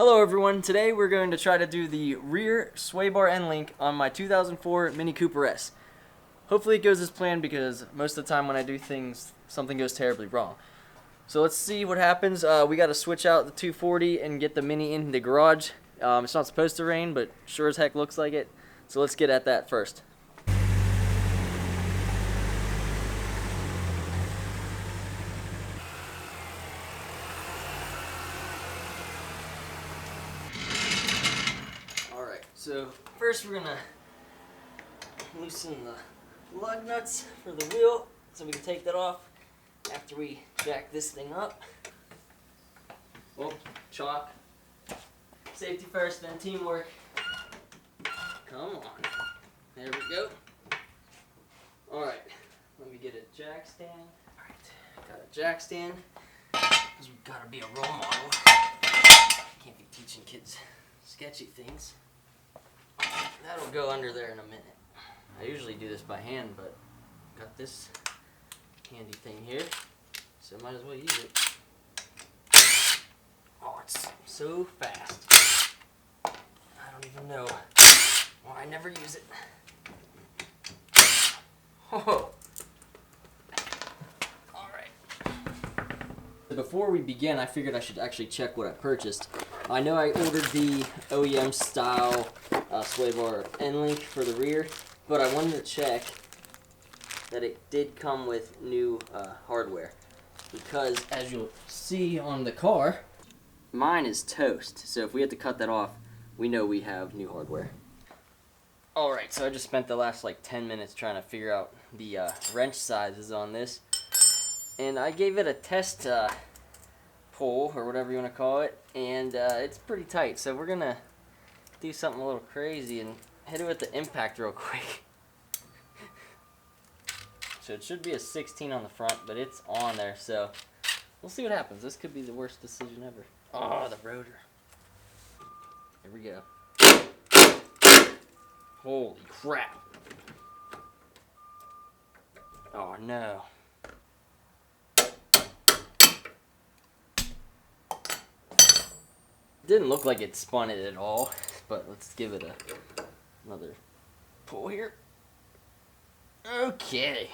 Hello everyone, today we're going to try to do the rear sway bar end link on my 2004 Mini Cooper S. Hopefully it goes as planned because most of the time when I do things, something goes terribly wrong. So let's see what happens. We got to switch out the 240 and get the Mini in the garage. It's not supposed to rain, but sure as heck looks like it. So let's get at that first. Alright, so first we're gonna loosen the lug nuts for the wheel so we can take that off after we jack this thing up. Oh, chalk. Safety first, then teamwork. Come on. There we go. Alright, let me get a jack stand. Alright, got a jack stand. Because we've got to be a role model. Can't be teaching kids sketchy things. That'll go under there in a minute. I usually do this by hand, but got this handy thing here, so might as well use it. Oh, it's so fast. I don't even know why I never use it. Oh. Alright. Before we begin, I figured I should actually check what I purchased. I know I ordered the OEM style sway bar end link for the rear, but I wanted to check that it did come with new hardware, because as you'll see on the car, mine is toast, so if we had to cut that off, we know we have new hardware. Alright, so I just spent the last like 10 minutes trying to figure out the wrench sizes on this, and I gave it a test pull, or whatever you want to call it, and it's pretty tight, so we're gonna do something a little crazy and hit it with the impact real quick. So it should be a 16 on the front, but it's on there, so we'll see what happens. This could be the worst decision ever. Oh, the rotor. Here we go. Holy crap. Oh no. Didn't look like it spun it at all, but let's give it another pull here. Okay.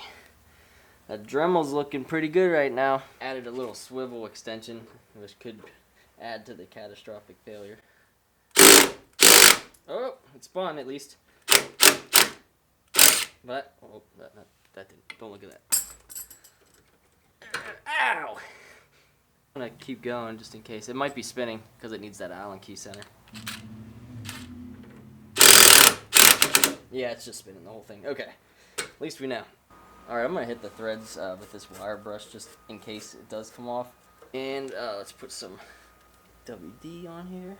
That Dremel's looking pretty good right now. Added a little swivel extension, which could add to the catastrophic failure. Oh, it spun at least. But, oh, that didn't. Don't look at that. Ow! I'm gonna keep going just in case. It might be spinning because it needs that Allen key center. Yeah, it's just spinning the whole thing. Okay, at least we know. Alright, I'm gonna hit the threads with this wire brush just in case it does come off. And let's put some WD on here.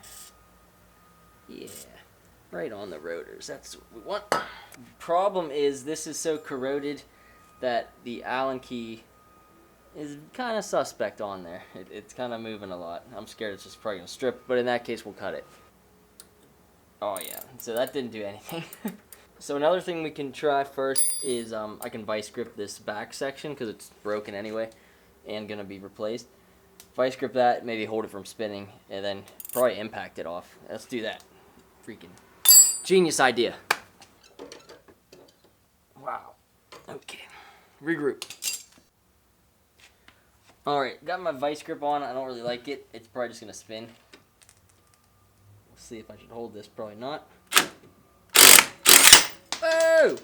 Yeah, right on the rotors. That's what we want. The problem is this is so corroded that the Allen key is kind of suspect on there. It's kind of moving a lot. I'm scared it's just probably going to strip, but in that case we'll cut it. Oh yeah, so that didn't do anything. So another thing we can try first is I can vice grip this back section because it's broken anyway and going to be replaced. Vice grip that, maybe hold it from spinning, and then probably impact it off. Let's do that. Freaking genius idea. Wow. Okay. Regroup. Alright, got my vice grip on. I don't really like it. It's probably just going to spin. We'll see if I should hold this. Probably not. Oh!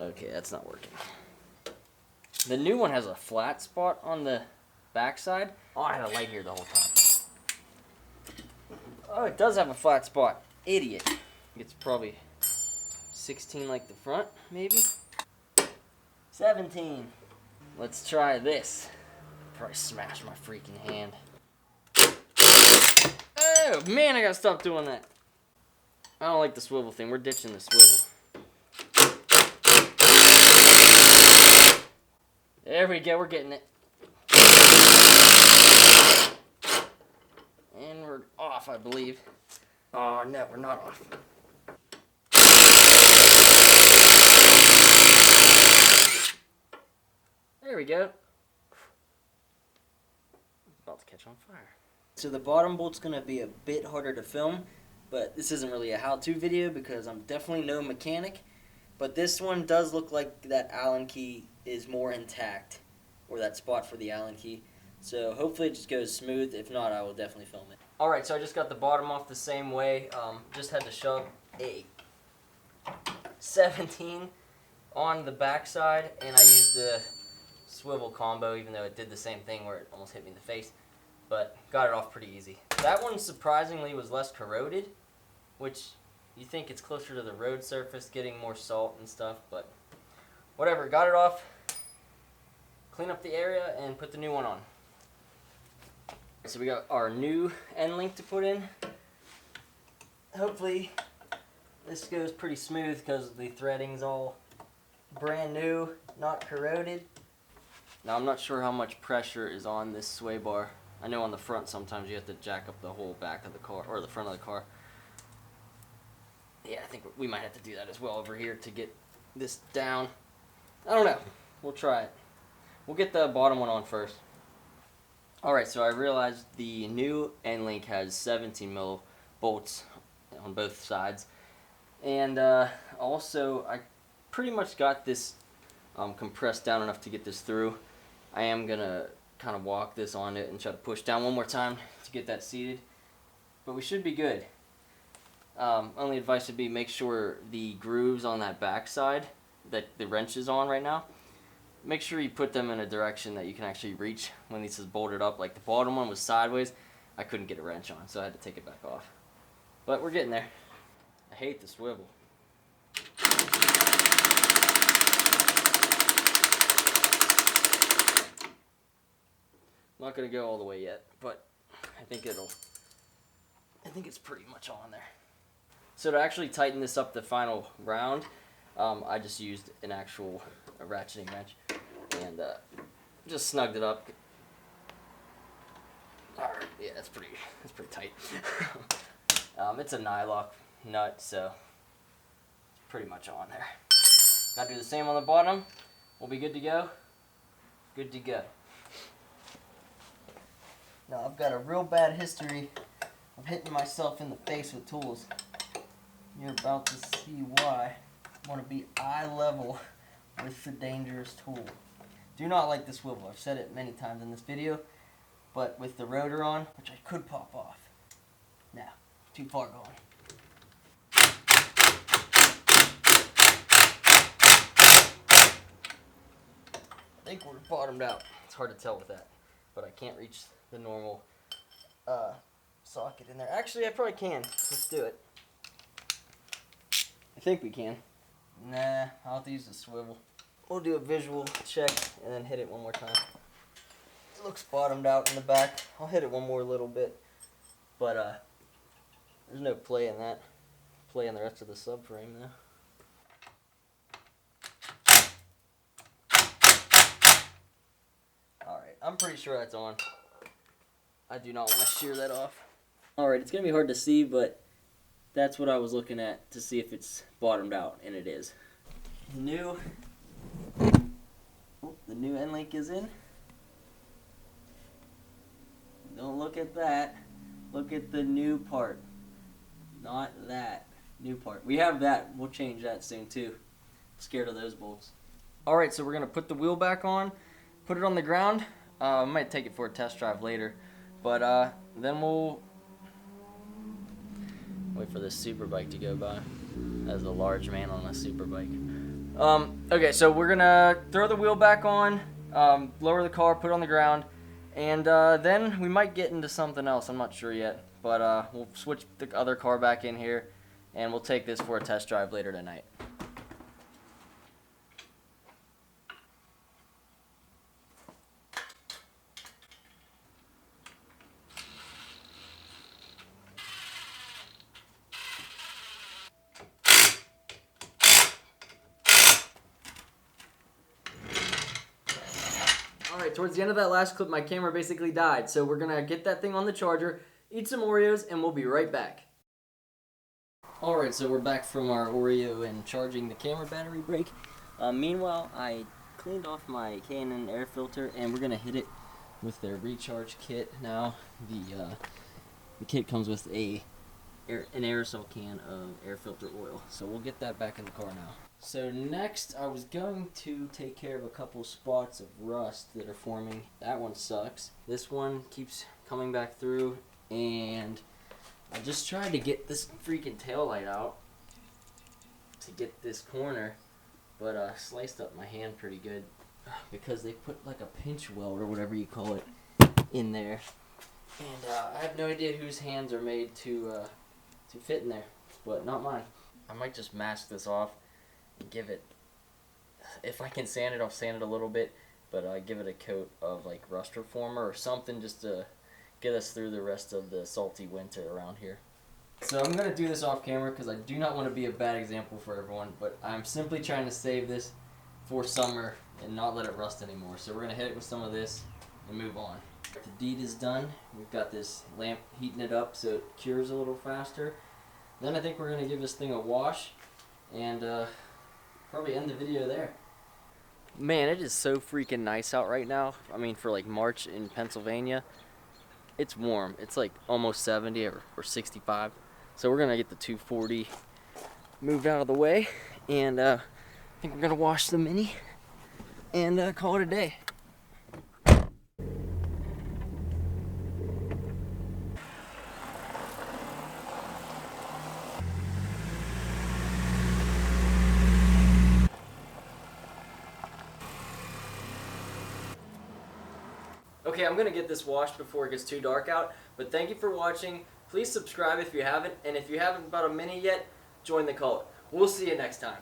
Okay, that's not working. The new one has a flat spot on the backside. Oh, I had a light here the whole time. Oh, it does have a flat spot. Idiot. It's probably 16 like the front, maybe? 17. Let's try this. Probably smash my freaking hand. Oh, man, I gotta stop doing that. I don't like the swivel thing. We're ditching the swivel. There we go, we're getting it. And we're off, I believe. Oh, no, we're not off. There we go. to catch on fire. So the bottom bolt's going to be a bit harder to film, but this isn't really a how-to video because I'm definitely no mechanic. But this one does look like that Allen key is more intact, or that spot for the Allen key. So hopefully it just goes smooth. If not, I will definitely film it. Alright, so I just got the bottom off the same way. Just had to shove a 17 on the back side, and I used the swivel combo, even though it did the same thing where it almost hit me in the face. But got it off pretty easy. That one surprisingly was less corroded, which you think it's closer to the road surface, getting more salt and stuff, but whatever. Got it off, clean up the area, and put the new one on. So we got our new end link to put in. Hopefully this goes pretty smooth because the threading's all brand new, not corroded. Now I'm not sure how much pressure is on this sway bar. I know on the front sometimes you have to jack up the whole back of the car, or the front of the car. Yeah, I think we might have to do that as well over here to get this down. I don't know. We'll try it. We'll get the bottom one on first. Alright, so I realized the new end link has 17 mil bolts on both sides. And also, I pretty much got this compressed down enough to get this through. I am going to kind of walk this on it and try to push down one more time to get that seated. But we should be good. Only advice would be make sure the grooves on that back side that the wrench is on right now, make sure you put them in a direction that you can actually reach when this is bolted up. Like the bottom one was sideways, I couldn't get a wrench on, so I had to take it back off. But we're getting there. I hate the swivel. I'm not going to go all the way yet, but I think it's pretty much on there. So to actually tighten this up the final round, I just used an actual ratcheting wrench and just snugged it up. Alright, yeah, that's pretty tight. It's a nylock nut, so it's pretty much on there. Gotta do the same on the bottom. We'll be good to go. Good to go. Now I've got a real bad history of hitting myself in the face with tools. You're about to see why. I want to be eye level with the dangerous tool. Do not like the swivel. I've said it many times in this video, but with the rotor on, which I could pop off. Now, too far going. I think we're bottomed out. It's hard to tell with that, but I can't reach the normal socket in there. Actually, I probably can. Let's do it. I think we can. Nah, I'll have to use the swivel. We'll do a visual check and then hit it one more time. It looks bottomed out in the back. I'll hit it one more little bit, but there's no play in that. Play in the rest of the subframe though. Alright, I'm pretty sure that's on. I do not want to shear that off. Alright, it's going to be hard to see, but that's what I was looking at to see if it's bottomed out, and it is. The new end link is in. Don't look at that. Look at the new part. Not that. New part. We have that. We'll change that soon too. I'm scared of those bolts. Alright, so we're going to put the wheel back on, put it on the ground. I might take it for a test drive later, but then we'll wait for this super bike to go by. As a large man on a super bike. Okay, so we're gonna throw the wheel back on, lower the car, put it on the ground, and then we might get into something else. I'm not sure yet, but we'll switch the other car back in here, and we'll take this for a test drive later tonight. Alright, towards the end of that last clip, my camera basically died, so we're going to get that thing on the charger, eat some Oreos, and we'll be right back. Alright, so we're back from our Oreo and charging the camera battery break. Meanwhile, I cleaned off my Canon air filter, and we're going to hit it with their recharge kit now. The kit comes with an aerosol can of air filter oil, so we'll get that back in the car now. So next, I was going to take care of a couple spots of rust that are forming. That one sucks. This one keeps coming back through, and I just tried to get this freaking taillight out to get this corner, but sliced up my hand pretty good because they put like a pinch weld or whatever you call it in there, and I have no idea whose hands are made to fit in there, but not mine. I might just mask this off and give it, if I can sand it, I'll sand it a little bit, but give it a coat of like rust reformer or something just to get us through the rest of the salty winter around here. So I'm going to do this off camera because I do not want to be a bad example for everyone, but I'm simply trying to save this for summer and not let it rust anymore. So we're going to hit it with some of this and move on. The deed is done. We've got this lamp heating it up so it cures a little faster. Then I think we're going to give this thing a wash and probably end the video there. Man, it is so freaking nice out right now. I mean, for like March in Pennsylvania, it's warm. It's like almost 70 or 65. So we're going to get the 240 moved out of the way, and I think we're going to wash the Mini and call it a day. Okay, I'm going to get this washed before it gets too dark out, but thank you for watching. Please subscribe if you haven't, and if you haven't bought a Mini yet, join the cult. We'll see you next time.